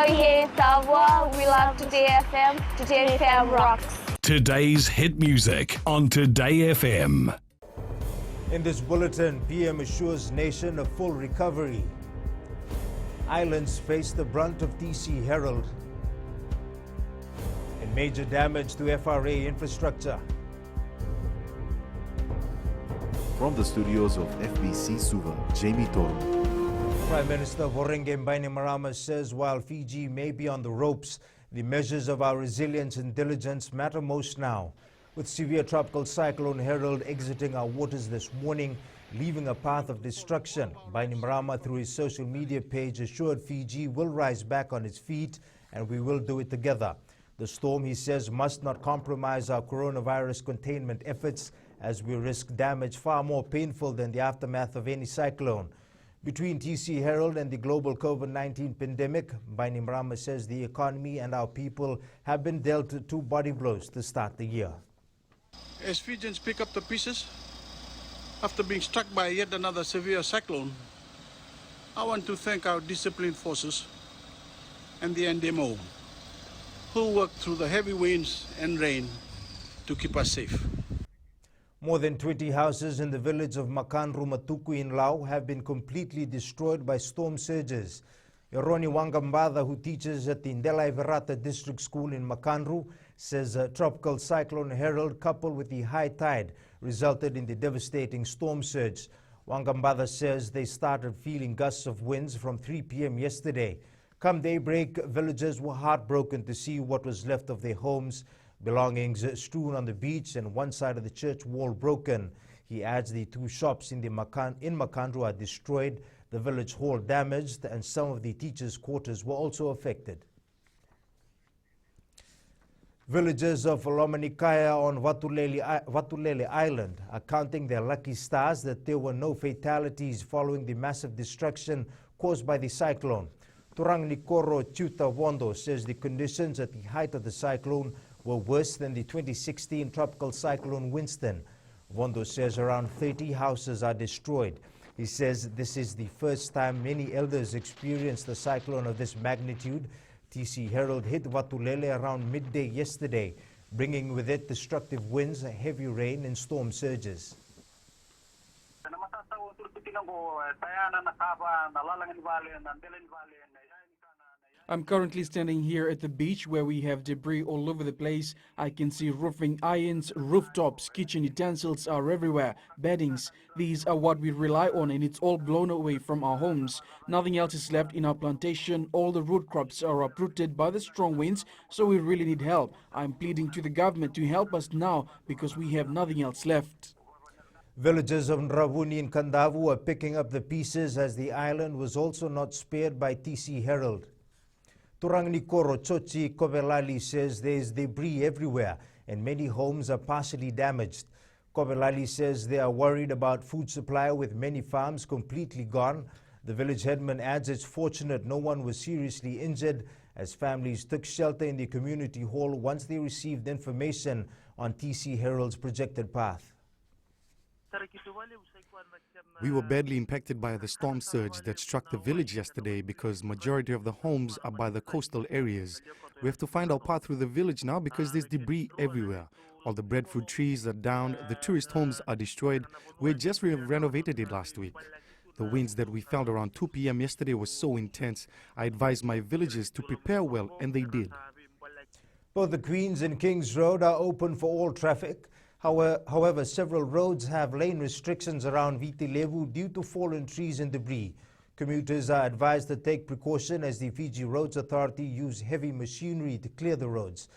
Soye Savoir, we love Today FM. Today FM rocks. Today's hit music on Today FM. In this bulletin, PM assures nation of full recovery. Islands face the brunt of TC Herald. And major damage to FRA infrastructure. From the studios of FBC Suva, Jamie Toro. Prime Minister Vorenge Bainimarama says while Fiji may be on the ropes, the measures of our resilience and diligence matter most now. With severe tropical cyclone Herald exiting our waters this morning, leaving a path of destruction, Bainimarama through his social media page assured Fiji will rise back on its feet and we will do it together. The storm, he says, must not compromise our coronavirus containment efforts as we risk damage far more painful than the aftermath of any cyclone. Between TC Herald and the global COVID-19 pandemic, Bainimarama says the economy and our people have been dealt two body blows to start the year. As Fijians pick up the pieces, after being struck by yet another severe cyclone, I want to thank our disciplined forces and the NDMO, who worked through the heavy winds and rain to keep us safe. More than 20 houses in the village of Makanru Matuku in Lau have been completely destroyed by storm surges. Yoroni Wangambada, who teaches at the Ndelai Verata District School in Makanru, says Tropical Cyclone Herald coupled with the high tide resulted in the devastating storm surge. Wangambada says they started feeling gusts of winds from 3 p.m. yesterday. Come daybreak, villagers were heartbroken to see what was left of their homes, belongings strewn on the beach and one side of the church wall broken. He adds the two shops in Makanru are destroyed, the village hall damaged, and some of the teachers' quarters were also affected. Villagers of Lomanikaya on Vatulele Island are counting their lucky stars that there were no fatalities following the massive destruction caused by the cyclone. Turang Nikoro Chuta Wondo says the conditions at the height of the cyclone were worse than the 2016 tropical cyclone Winston. Wondo says around 30 houses are destroyed. He says this is the first time many elders experienced a cyclone of this magnitude. TC Herald hit Vatulele around midday yesterday, bringing with it destructive winds, heavy rain and storm surges. I'm currently standing here at the beach where we have debris all over the place. I can see roofing irons, rooftops, kitchen utensils are everywhere, beddings. These are what we rely on and it's all blown away from our homes. Nothing else is left in our plantation. All the root crops are uprooted by the strong winds, so we really need help. I'm pleading to the government to help us now because we have nothing else left. Villagers of Nravuni and Kandavu are picking up the pieces as the island was also not spared by TC Herald. Turang Nikoro Chochi Kovelali says there is debris everywhere and many homes are partially damaged. Kovelali says they are worried about food supply with many farms completely gone. The village headman adds it's fortunate no one was seriously injured as families took shelter in the community hall once they received information on TC Herald's projected path. We were badly impacted by the storm surge that struck the village yesterday because majority of the homes are by the coastal areas. We have to find our path through the village now because there's debris everywhere. All the breadfruit trees are down, the tourist homes are destroyed. We just renovated it last week. The winds that we felt around 2 p.m. yesterday were so intense. I advised my villagers to prepare well and they did. Both the Queens and Kings Road are open for all traffic. However, several roads have lane restrictions around Vitilevu due to fallen trees and debris. Commuters are advised to take precaution as the Fiji Roads Authority use heavy machinery to clear the roads.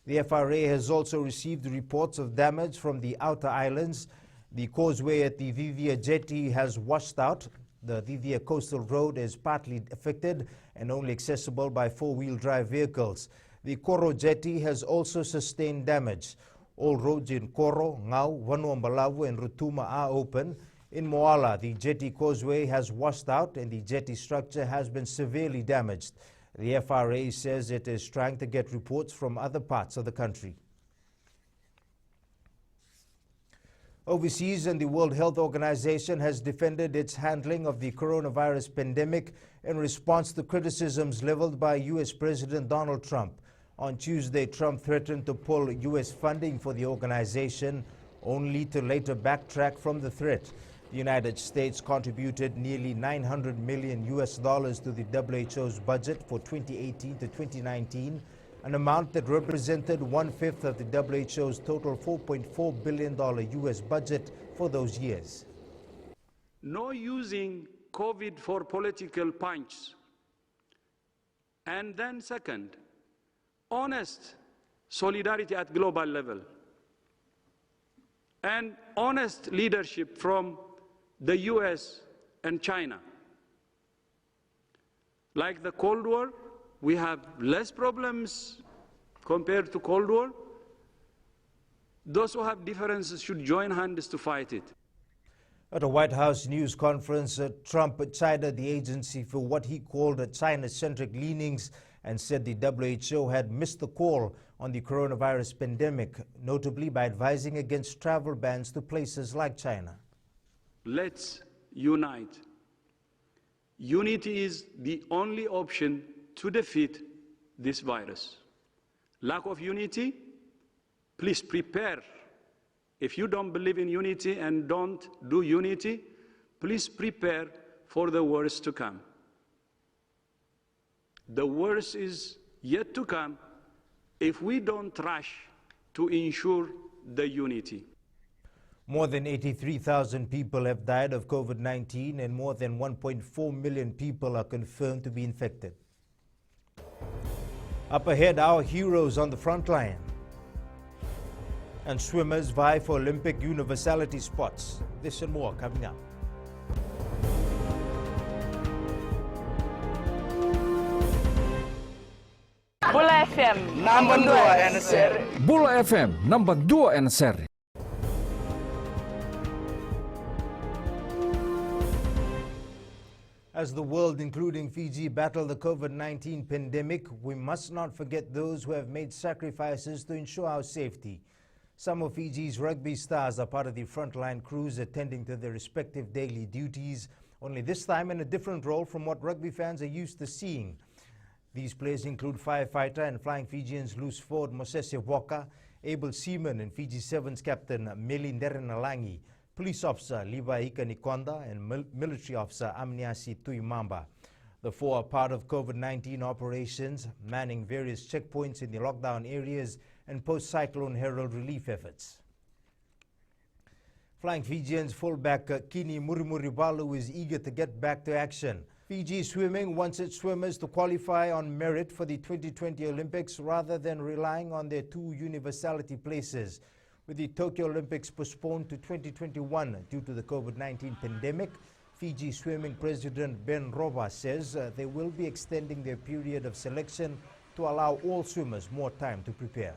The FRA has also received reports of damage from the outer islands. The causeway at the Vivia Jetty has washed out. The Vivia Coastal Road is partly affected and only accessible by four-wheel drive vehicles. The Koro Jetty has also sustained damage. All roads in Koro, Ngau, Vanuambalavu and Rutuma are open. In Moala, the jetty causeway has washed out and the jetty structure has been severely damaged. The FRA says it is trying to get reports from other parts of the country. Overseas, and the World Health Organization has defended its handling of the coronavirus pandemic in response to criticisms leveled by U.S. President Donald Trump. On Tuesday, Trump threatened to pull U.S. funding for the organization, only to later backtrack from the threat. The United States contributed nearly $900 million to the WHO's budget for 2018 to 2019, an amount that represented 1/5 of the WHO's total $4.4 billion U.S. budget for those years. No using COVID for political punch. And then second, honest solidarity at global level and honest leadership from the US and China. Like the Cold War, we have less problems compared to Cold War. Those who have differences should join hands to fight it. At a White House news conference, Trump chided the agency for what he called China-centric leanings and said the WHO had missed the call on the coronavirus pandemic, notably by advising against travel bans to places like China. Let's unite. Unity is the only option to defeat this virus. Lack of unity, please prepare. If you don't believe in unity and don't do unity, please prepare for the worst to come. The worst is yet to come if we don't rush to ensure the unity. More than 83,000 people have died of COVID-19 and more than 1.4 million people are confirmed to be infected. Up ahead, our heroes on the front line. And swimmers vie for Olympic universality spots. This and more coming up. Bula FM, number 2 and seri. Bula FM, number 2 and seri. As the world, including Fiji, battle the COVID-19 pandemic, we must not forget those who have made sacrifices to ensure our safety. Some of Fiji's rugby stars are part of the frontline crews attending to their respective daily duties, only this time in a different role from what rugby fans are used to seeing. These players include firefighter and flying Fijians loose forward Moses Woka, able seaman and Fiji Sevens captain Melinderen Alangi, police officer Liva Ika Nikonda, and military officer Amniasi Tuimamba. The four are part of COVID-19 operations, manning various checkpoints in the lockdown areas and post-cyclone herald relief efforts. Flying Fijians fullback Kini Murimuribalu is eager to get back to action. Fiji Swimming wants its swimmers to qualify on merit for the 2020 Olympics rather than relying on their two universality places. With the Tokyo Olympics postponed to 2021 due to the COVID-19 pandemic, Fiji Swimming President Ben Roba says they will be extending their period of selection to allow all swimmers more time to prepare.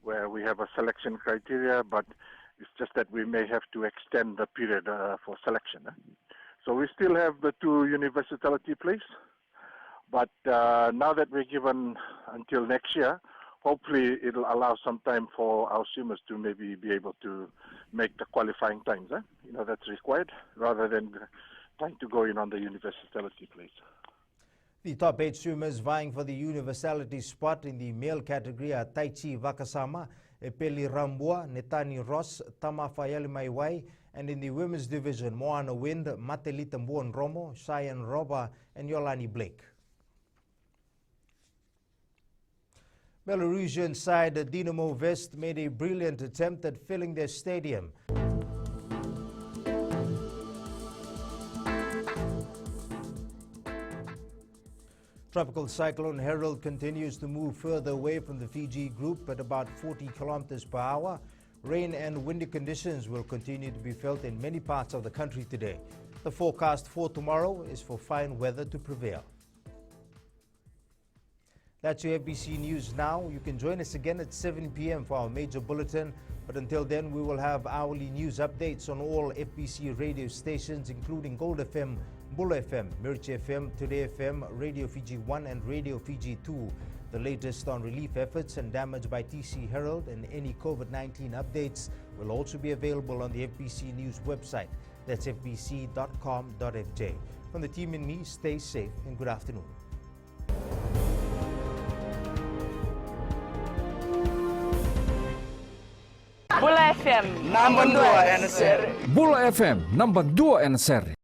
Where we have a selection criteria, but it's just that we may have to extend the period for selection. So we still have the two universality place, but now that we're given until next year, hopefully it'll allow some time for our swimmers to maybe be able to make the qualifying times. That's required, rather than trying to go in on the universality place. The top 8 swimmers vying for the universality spot in the male category are Taichi Vakasama, Epeli Rambua, Netani Ross, Tama Fayali Maiwai, and in the women's division, Moana Wind, Matelita Mbuon Romo, Cheyenne Roba, and Yolani Blake. Belarusian side Dinamo Vest made a brilliant attempt at filling their stadium. Tropical cyclone Harold continues to move further away from the Fiji group at about 40 kilometers per hour. Rain and windy conditions will continue to be felt in many parts of the country today. The forecast for tomorrow is for fine weather to prevail. That's your FBC News now. You can join us again at 7 p.m. for our major bulletin. But until then, we will have hourly news updates on all FBC radio stations, including Gold FM, Bull FM, Mirchi FM, Today FM, Radio Fiji 1 and Radio Fiji 2. The latest on relief efforts and damage by TC Herald and any COVID-19 updates will also be available on the FBC News website. That's fbc.com.fj. From the team and me, stay safe and good afternoon. Bula FM, number 2 NSR. Bula FM number 2 NSR.